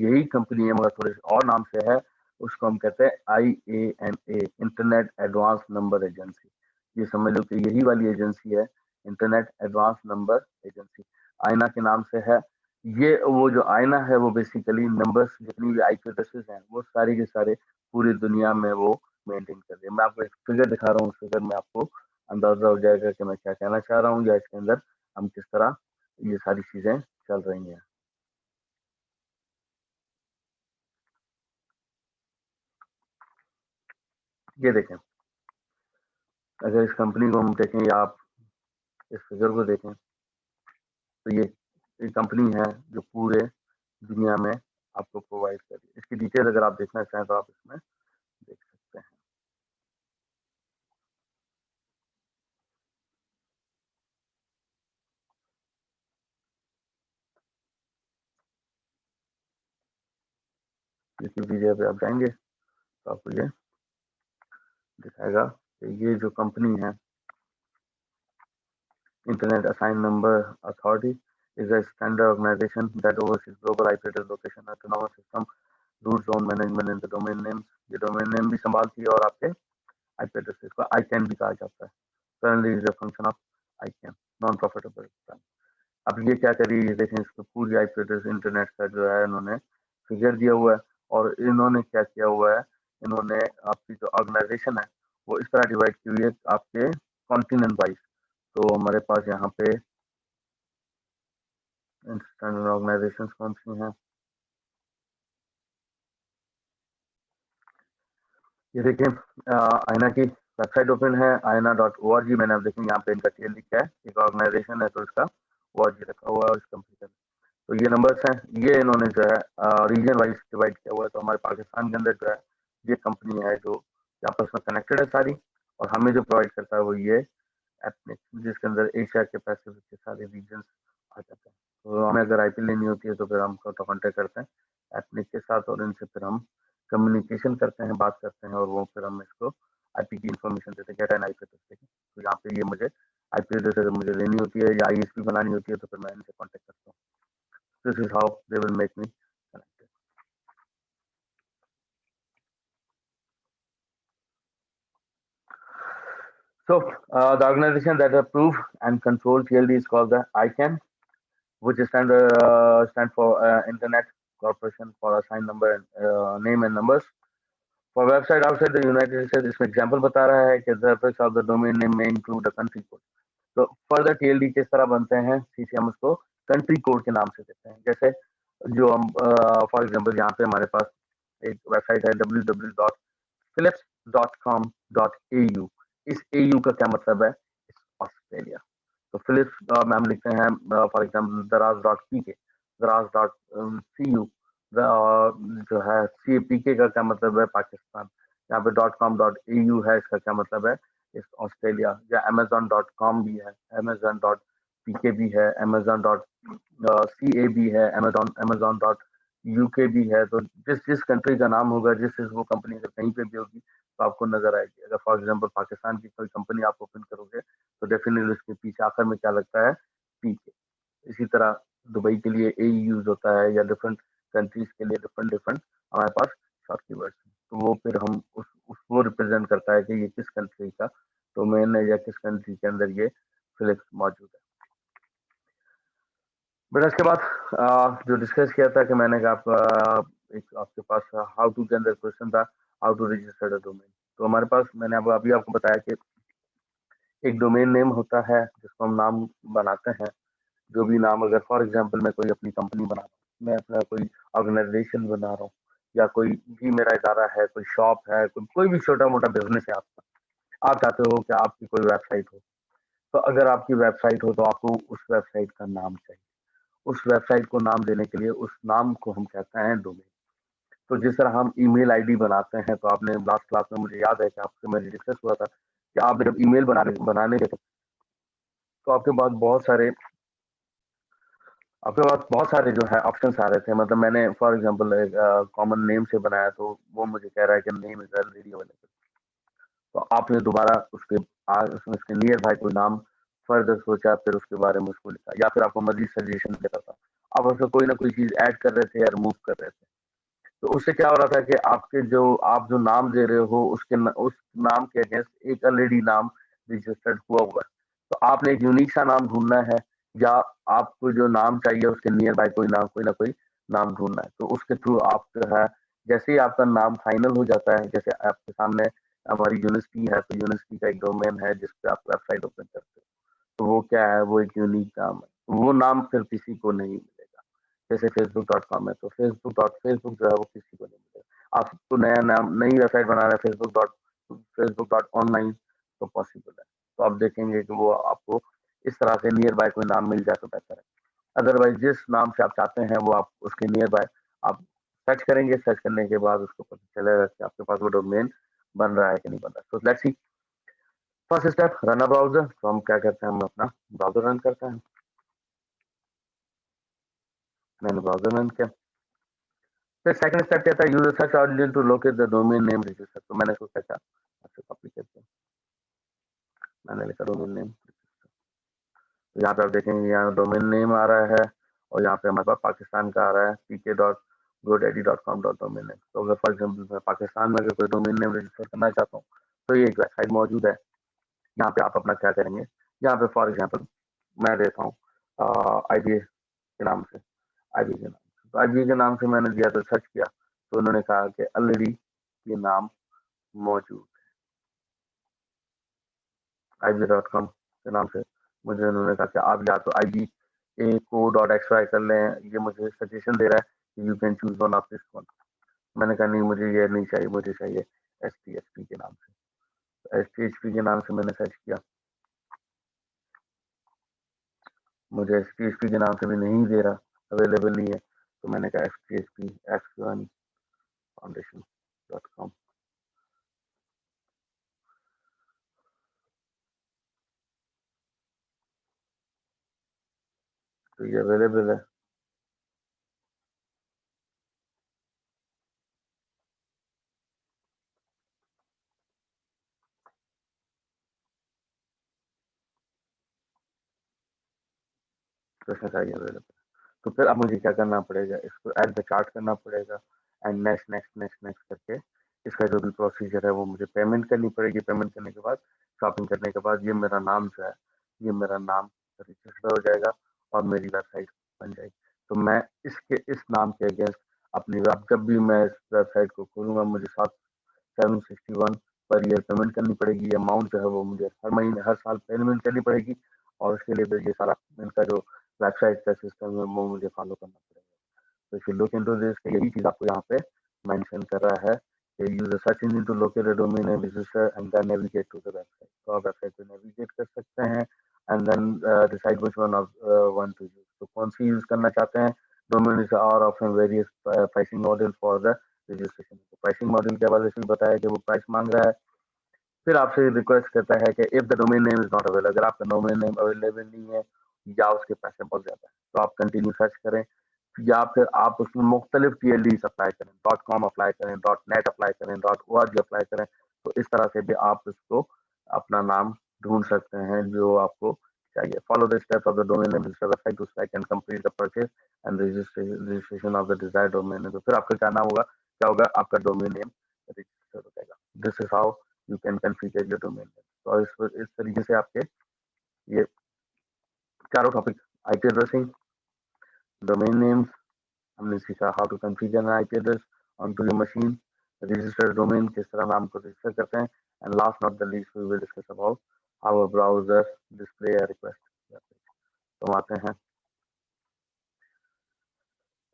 यही कंपनी है मगर थोड़े और नाम से है, उसको हम कहते हैं IANA, internet advance number agency. ये समझ लो कि यही वाली एजेंसी है, इंटरनेट एडवांस नंबर एजेंसी, आईना के नाम से है। ये वो जो आईना है वो बेसिकली नंबर्स, जितनी भी आईपी एड्रेसेस हैं वो सारे के सारे पूरी दुनिया में वो मेंटेन कर रही है। मैं आपको एक फिगर दिखा रहा हूँ, उस फिगर में आपको अंदाजा हो जाएगा कि मैं क्या कहना चाह रहा हूँ या इसके अंदर हम किस तरह ये सारी चीजें चल रही हैं। ये देखें, अगर इस कंपनी को हम देखें या आप इस फिगर को देखें, तो ये कंपनी है जो पूरे दुनिया में आपको प्रोवाइड करी। इसकी डिटेल अगर आप देखना चाहें तो आप इसमें देख सकते हैं। विकिपीडिया पे आप जाएंगे तो आपको ये दिखाएगा कि ये जो कंपनी है internet assign number authority is a standard organization that oversees global IP address location autonomous system root zone management and the domain names। ये domain name भी संभालती है और आपके IP addresses को ICANN भी कहा जाता है। Currently is a function of ICANN non profitable। अब ये क्या करी देखें, इसको पूरी IP एड्रेस इंटरनेट का जो है इन्होंने फिगर दिया हुआ है और इन्होंने क्या किया हुआ है, इन्होंने आपकी जो ऑर्गेनाइजेशन है वो इस तरह डिवाइड की हुई है आपके कॉन्टिनेंट वाइज। तो हमारे पास यहाँ पे इंटरनेशनल ऑर्गेनाइजेशंस कौन सी हैं, ये देखिए आईना की वेबसाइट ओपन है aina.org। मैंने अब देखें यहाँ पे इनका टीएल लिखा है, एक ऑर्गेनाइजेशन है तो इसका org रखा हुआ है और इस कंपनी का। तो ये नंबर्स हैं, ये इन्होंने जो है रीजन वाइज डिवाइड किया हुआ है। तो हमारे पाकिस्तान के अंदर जो है ये कंपनी है जो आपस में कनेक्टेड है सारी, और हमें जो प्रोवाइड करता है वो ये एथनिक, जिसके अंदर एशिया के पैसिफिक के सारे रीजन आ जाते हैं। तो हमें अगर आईपी लेनी होती है तो फिर हम कॉन्टेक्ट करते हैं एथनिक के साथ और इनसे फिर हम कम्युनिकेशन करते हैं, बात करते हैं और वो फिर हम इसको आईपी की इन्फॉर्मेशन देते हैं, कहते हैं आईपी एड्रेस। तो यहाँ पे ये मुझे आईपी एड्रेस अगर मुझे लेनी होती है या आईएसपी बनानी होती है तो फिर मैं इनसे कॉन्टेक्ट करता हूँ। This is how they will make me connected. So the organization that approve and control TLD is called the ICANN, which stand for Internet Corporation for Assigned Number and Name and Numbers। For website outside the United States, इसमें एग्जाम्पल बता रहा है कि the effects of the domain name may include the country code। तो फर्दर TLD किस तरह बनते हैं, सीसी हम उसको कंट्री कोड के नाम से देते हैं। जैसे जो हम फॉर एग्जांपल यहाँ पे हमारे पास एक वेबसाइट है www.philips.com.au। इस au का क्या मतलब है, ऑस्ट्रेलिया। तो फिलिप्स में हम लिखते हैं फॉर एग्जांपल दराज डॉट पी के, दराज डॉट सी यू, जो है सी पी के का क्या मतलब है, पाकिस्तान। यहाँ पे .com.au है, इसका क्या मतलब है, इस ऑस्ट्रेलिया। या amazon.com भी है, amazon.pk भी है, amazon.ca भी है, amazon.uk भी है। तो जिस जिस कंट्री का नाम होगा, जिस जिस वो कंपनी अगर कहीं पे भी होगी तो आपको नजर आएगी। अगर फॉर एग्जांपल पाकिस्तान की कोई कंपनी आप ओपन करोगे तो डेफिनेटली उसके पीछे आखिर में क्या लगता है, पीके। इसी तरह दुबई के लिए ए यूज होता है या डिफरेंट कंट्रीज के लिए डिफरेंट डिफरेंट हमारे पास शॉर्ट कीवर्ड्स हैं। तो वो फिर हम उसको रिप्रेजेंट करता है कि ये किस कंट्री का डोमेन है या किस कंट्री के अंदर ये फ्लिक्स मौजूद है। बट इसके बाद जो डिस्कस किया था कि मैंने कहा एक आपके पास हाउ टू के अंदर क्वेश्चन था how to register a domain. तो हमारे पास मैंने अब अभी आपको बताया कि एक डोमेन नेम होता है जिसको हम नाम बनाते हैं। जो भी नाम, अगर फॉर एग्जांपल मैं कोई अपनी कंपनी बना रहा हूँ, मैं अपना कोई ऑर्गेनाइजेशन बना रहा हूँ, या कोई भी मेरा इदारा है, कोई शॉप है, कोई भी छोटा मोटा बिजनेस है आपका, आप चाहते हो कि आपकी कोई वेबसाइट हो। तो अगर आपकी वेबसाइट हो तो आपको उस वेबसाइट का नाम चाहिए। उस वेबसाइट को नाम देने के लिए उस नाम को हम कहते हैं डोमेन। तो जिस तरह हम ईमेल आईडी बनाते हैं, तो आपने लास्ट क्लास में मुझे याद है कि आपसे मैंने डिस्कस हुआ था कि आप जब ईमेल बनाने के तो आपके पास बहुत सारे जो है ऑप्शंस आ रहे थे। मतलब मैंने फॉर एग्जांपल एक कॉमन नेम से बनाया तो वो मुझे कह रहा है कि नेम इज ऑलरेडी अवेलेबल। तो आपने दोबारा उसके नियर बाय कोई नाम फर्दर सोचा, फिर उसके बारे में उसको लिखा, या फिर आपको मजीद सजेशन देता था, आप उसमें कोई ना कोई चीज ऐड कर रहे थे या रिमूव कर रहे थे। तो उससे क्या हो रहा था कि आप जो नाम दे रहे हो उस नाम के अगेंस्ट एक ऑलरेडी नाम रजिस्टर्ड हुआ है। तो आपने एक यूनिक सा नाम ढूंढना है, या आपको जो नाम चाहिए उसके नियर बाय कोई ना कोई नाम ढूंढना है। तो उसके थ्रू आप जो है, जैसे ही आपका नाम फाइनल हो जाता है, जैसे आपके सामने हमारी यूनिवर्सिटी है, तो यूनिवर्सिटी का एक डोमेन है जिसपे आप वेबसाइट ओपन करते हो, तो वो क्या है, वो एक यूनिक नाम है। वो नाम फिर किसी को नहीं मिलेगा। जैसे facebook.com है, तो फेसबुक जो है वो किसी को नहीं मिलेगा। आपको नया नाम नई वेबसाइट बनाना है फेसबुक डॉट ऑनलाइन, तो पॉसिबल है। तो आप देखेंगे कि वो आपको इस तरह से नियर बाय कोई नाम मिल जाए तो बेहतर है। अदरवाइज जिस नाम से आप चाहते हैं वो आप उसके नियर बाय आप सर्च करेंगे, सर्च करने के बाद उसको पता चलेगा कि आपके पास वो डोमेन बन रहा है कि नहीं बन रहा है। तो let's see, first step run a browser. तो हम क्या करते हैं, हम अपना ब्राउजर रन करते हैं। मैंने ब्राउजर रन किया। फिर सेकंड स्टेप क्या था, user search audience to locate the domain name register. तो मैंने सोचा था अच्छा कॉपी करते हैं, मैंने लिखा डोमेन नेम। यहाँ पे आप देखेंगे यहाँ डोमेन नेम आ रहा है और यहाँ पे हमारे पास पाकिस्तान का आ रहा है pk.godaddy.com.domain नेम। तो अगर फॉर एग्जाम्पल मैं पाकिस्तान में अगर कोई डोमेन नेम रजिस्टर करना चाहता हूँ तो ये एक वेबसाइट मौजूद है। यहाँ पे आप अपना क्या करेंगे, यहाँ पे फॉर एग्जाम्पल मैं देता हूँ IBA के नाम से, IBA के नाम से। तो IBA के नाम से मैंने दिया, तो सर्च किया तो उन्होंने कहा कि ऑलरेडी ये नाम मौजूद IBA.com के नाम से। मुझे उन्होंने कहा कि आप या तो IBA को .xy कर लें, ये मुझे सजेशन दे रहा है कि you can choose one of this one. मैंने कहा नहीं, मुझे ये नहीं चाहिए, मुझे चाहिए STHP के नाम से। STHP के नाम से मैंने सर्च किया, मुझे STHP के नाम से भी नहीं दे रहा, अवेलेबल नहीं है। तो मैंने कहा STHP F1foundation.com। तो ये अवेलेबल है। चाहिए अवेलेबल। तो फिर अब मुझे क्या करना पड़ेगा, इसको ऐड द चार्ट करना पड़ेगा and next next next next करके इसका जो भी प्रोसीजर है वो मुझे पेमेंट करनी पड़ेगी। पेमेंट करने के बाद, शॉपिंग करने के बाद, ये मेरा नाम जो है, ये मेरा नाम रजिस्टर हो जाएगा और मेरी वेबसाइट बन जाएगी। तो मैं इसके इस नाम के अगेंस्ट अपनी जब भी मैं इस वेबसाइट को खोलूंगा, मुझे 761 पर ईयर पेमेंट करनी पड़ेगी। अमाउंट जो है वो मुझे हर महीने हर साल पेमेंट करनी पड़ेगी और उसके लिए फिर ये सारा इनका जो वेबसाइट का सिस्टम है वो मुझे फॉलो करना पड़ेगा। तो if you look into this, यही चीज आपको यहाँ पे मेंशन कर रहा है कि use the search engine to locate the domain and register and then navigate to the website. तो आप वेबसाइट पे नेविगेट कर सकते हैं and then decide which one of one to use. तो कौन सी यूज करना चाहते हैं। Domain is are option various pricing model for the registration. Pricing model के हवाले से भी बताया कि वो प्राइस मांग रहा है। फिर आपसे रिक्वेस्ट करता है कि if the domain name is not available, अगर आपका डोमेन नेम अवेलेबल नहीं है या उसके पैसे बहुत ज्यादा है, तो आप कंटिन्यू सर्च करें या फिर आप उसमें मुख्तलिफ TLDs अप्लाई करें, .com अप्लाई करें, .net अप्लाई करें, .org अप्लाई करें। तो इस तरह से भी आप इसको अपना नाम ढूंढ सकते हैं जो आपको चाहिए। Follow the steps of the domain name register website to select and complete the purchase and registration of the desired domain name. तो फिर आपका क्या नाम होगा, क्या होगा, आपका डोमेन नेम रजिस्टर हो जाएगा। This is how you can configure your domain name. तो इस तरीके से आपके ये चारों topic, IP addressing, domain names, हमने सीखा how to configure an IP address on to your machine, register domain किस तरह नाम को रजिस्टर करते हैं, and last not the least we will discuss about how a browser display a request. तो हम आते हैं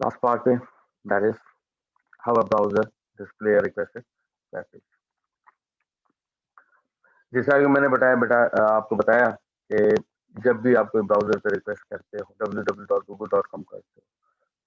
लास्ट पार्ट पे, that is how a browser display a request package. जैसा कि मैंने बताया बेटा, आपको बताया कि जब भी आप कोई ब्राउजर पे रिक्वेस्ट करते हो, www.google.com करते हो,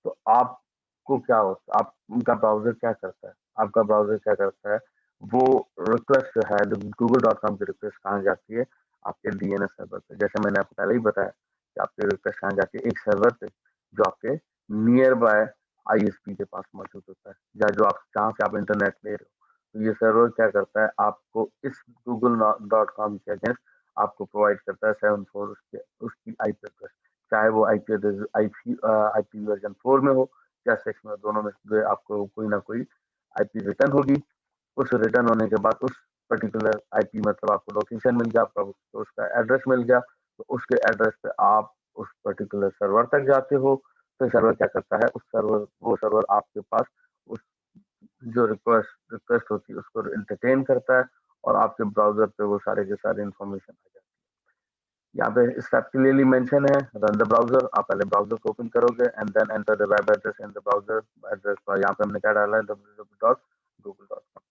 तो आपको क्या होता है, आपका ब्राउजर क्या करता है, आपका ब्राउजर क्या करता है, वो रिक्वेस्ट जो है google.com की रिक्वेस्ट कहाँ जाती है, आपके DNS सर्वर पे। जैसे मैंने आपको पहले ही बताया कि आपकी रिक्वेस्ट कहाँ जाती है, एक सर्वर पे जो आपके नियर बाय ISP के पास मौजूद होता है, या जो आप जहाँ से आप इंटरनेट ले रहे हो। तो ये सर्वर क्या करता है, आपको इस google.com के अगेंस्ट आपको प्रोवाइड करता है 74 उसकी IP एड्रेस, चाहे वो IP वर्जन 4 में हो या 6 में, दोनों में से आपको कोई ना कोई IP रिटर्न होगी। उस रिटर्न होने के बाद उस पर्टिकुलर IP, मतलब आपको लोकेशन मिल गया, आपका उसका एड्रेस मिल गया, तो उसके एड्रेस पे आप उस पर्टिकुलर सर्वर तक जाते हो। तो सर्वर क्या करता है, वो सर्वर आपके पास उस जो रिक्वेस्ट होती है उसको एंटरटेन करता है और आपके ब्राउजर पे वो सारे के सारे इन्फॉर्मेशन आ जाती है। यहाँ पे स्टेप क्लियरली मेंशन है, रन द ब्राउजर। आप पहले ब्राउजर को ओपन करोगे and then enter the web address in the browser address पर। यहाँ पे हमने क्या डाला है, www.google.com।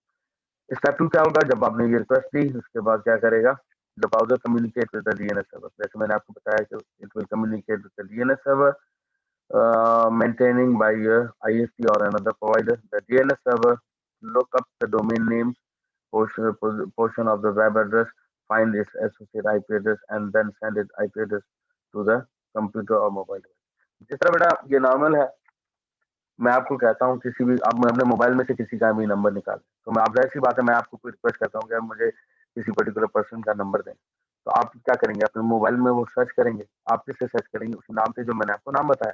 स्टेप 2 क्या होगा, जब आपने ये रिक्वेस्ट दी उसके बाद क्या करेगा, the browser communicate with the DNS server. जैसे मैंने आपको बताया कि it will communicate with the DNS server maintaining by ISP or another provider. The DNS server look up the domain names portion of the web address, find its associated IP address, and then send its IP address to the computer or mobile device. जिस तरह बेटा ये नॉर्मल है, मैं आपको कहता हूँ किसी भी आप अपने मोबाइल में से किसी का भी नंबर निकालें, तो मैं आप ज़ाहिर-सी बात है मैं आपको कोई रिक्वेस्ट करता हूँ कि आप मुझे किसी पर्टिकुलर पर्सन का नंबर दें। तो आप क्या करेंगे? अपने मोबाइल में वो सर्च करेंगे। आप किससे सर्च करेंगे? उस नाम से जो मैंने आपको नाम बताया।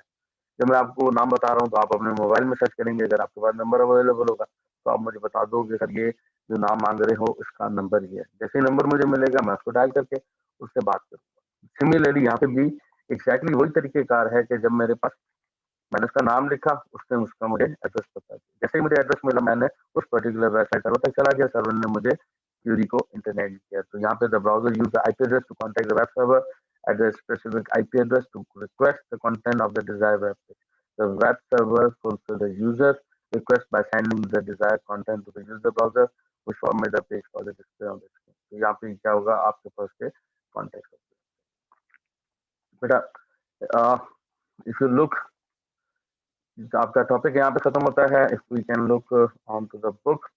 जब मैं आपको नाम बता रहा हूँ तो आप अपने मोबाइल में सर्च करेंगे, अगर आपके पास नंबर अवेलेबल होगा तो आप मुझे बता दोगे सर ये जो नाम मांग रहे हो उसका नंबर ये है। जैसे ही नंबर मुझे मिलेगा मैं उसको डायल करके उससे बात करूंगा। सिमिलरली यहाँ पे भी एग्जैक्टली वही तरीकेकार है कि जब मेरे पास मैंने उसका नाम लिखा, उसने उसका मुझे एड्रेस बता दिया। जैसे ही मुझे एड्रेस मिला मैंने उस पर्टिकुलर वेबसाइट सर्वर तक चला गया, सर्वर ने मुझे क्यूरी को इंटरनेट किया। तो यहाँ पे the browser use the IP address to contact the web server at a specific IP address to request the content of the desired web page. The web server fulfills the user request by sending the desired content to the user browser, which format the page for the display on the screen. तो यहाँ पे क्या होगा आपके पास के कॉन्टेक्ट बेटा इफ यू लुक आपका टॉपिक यहाँ पे खत्म होता है। If we can look on to the book,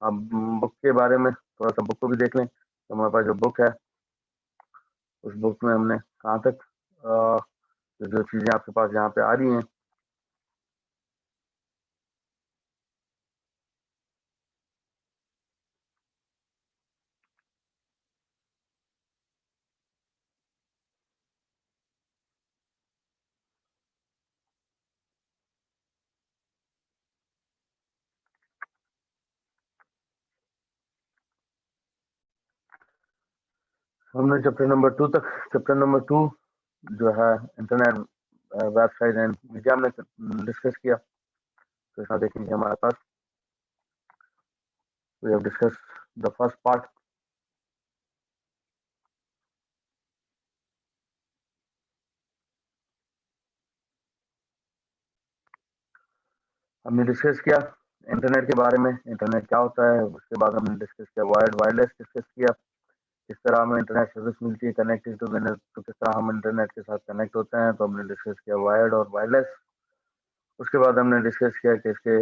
अब बुक के बारे में थोड़ा सा बुक को भी देख लें। तो हमारे पास जो बुक है उस बुक में हमने कहाँ तक जो चीजें आपके पास यहाँ पे आ रही हैं हमने चैप्टर नंबर 2 तक, चैप्टर नंबर 2 जो है इंटरनेट वेबसाइट एंड मीडिया हमने डिस्कस किया। तो इसमें देखेंगे हमारे पास we have discuss the first part. हमने डिस्कस किया इंटरनेट के बारे में, इंटरनेट क्या होता है। उसके बाद हमने डिस्कस किया वायर्ड वायरलेस डिस्कस किया, किस तरह हमें इंटरनेट सर्विस मिलती है कनेक्टेड टू द नेट, तो किस तरह हम इंटरनेट के साथ कनेक्ट होते हैं। तो हमने डिस्कस किया वायर्ड और वायरलेस। उसके बाद हमने डिस्कस किया कि इसके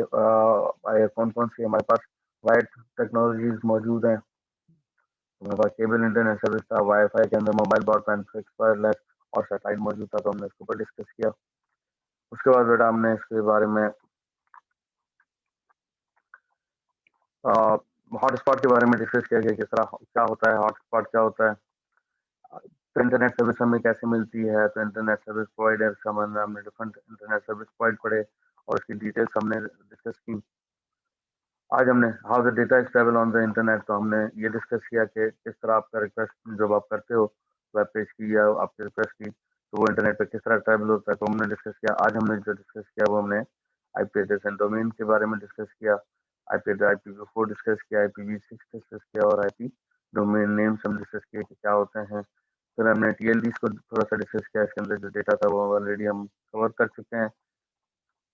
कौन कौन सी हमारे पास वायर्ड टेक्नोलॉजीज मौजूद हैं। हमारे पास केबल इंटरनेट सर्विस था, वाईफाई के अंदर मोबाइल ब्रॉडबैंड, फिक्स वायरलेस और सैटेलाइट मौजूद था। तो हमने इसके ऊपर डिस्कस किया। उसके बाद बेटा हमने इसके बारे में हॉटस्पॉट के बारे में डिस्कस किया गया, किस तरह क्या होता है हॉटस्पॉट, क्या होता है, तो इंटरनेट सर्विस हमें कैसे मिलती है। तो इंटरनेट सर्विस प्रोवाइडर का मतलब हमने डिफरेंट इंटरनेट सर्विस प्रोवाइड पढ़े और उसकी डिटेल्स हमने डिस्कस की। आज हमने how the data is travel on the internet, तो हमने ये डिस्कस किया कि किस तरह आपका रिक्वेस्ट जब आप करते हो वेब पेज की या आपकी रिक्वेस्ट की तो वो इंटरनेट पे किस तरह ट्रेवल होता है। तो हमने डिस्कस किया। आज हमने जो डिस्कस किया वो हमने आईपी एड्रेस एंड डोमेन के बारे में डिस्कस किया। IPv4 डिस्कस किया, IPv6 डिस्कस किया और आईपी डोमेन नेम्स हम डिस्कस किए कि क्या होते हैं। फिर हमने टीएलडीस को थोड़ा सा डिस्कस किया, इसके अंदर जो डेटा था वो ऑलरेडी हम कवर कर चुके हैं।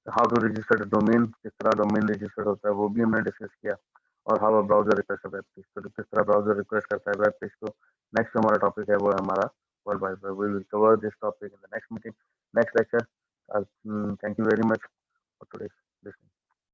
हाउ टू रजिस्टर डोमेन, किस तरह डोमेन रजिस्टर होता है वो भी हमने डिस्कस किया। और how a browser request web page, तो किस तरह ब्राउजर रिक्वेस्ट करता है वेब पेज को। नेक्स्ट हमारा टॉपिक है वो है हमारा world wide web. We will cover this topic in the next meeting, next lecture. Thank you very much for today.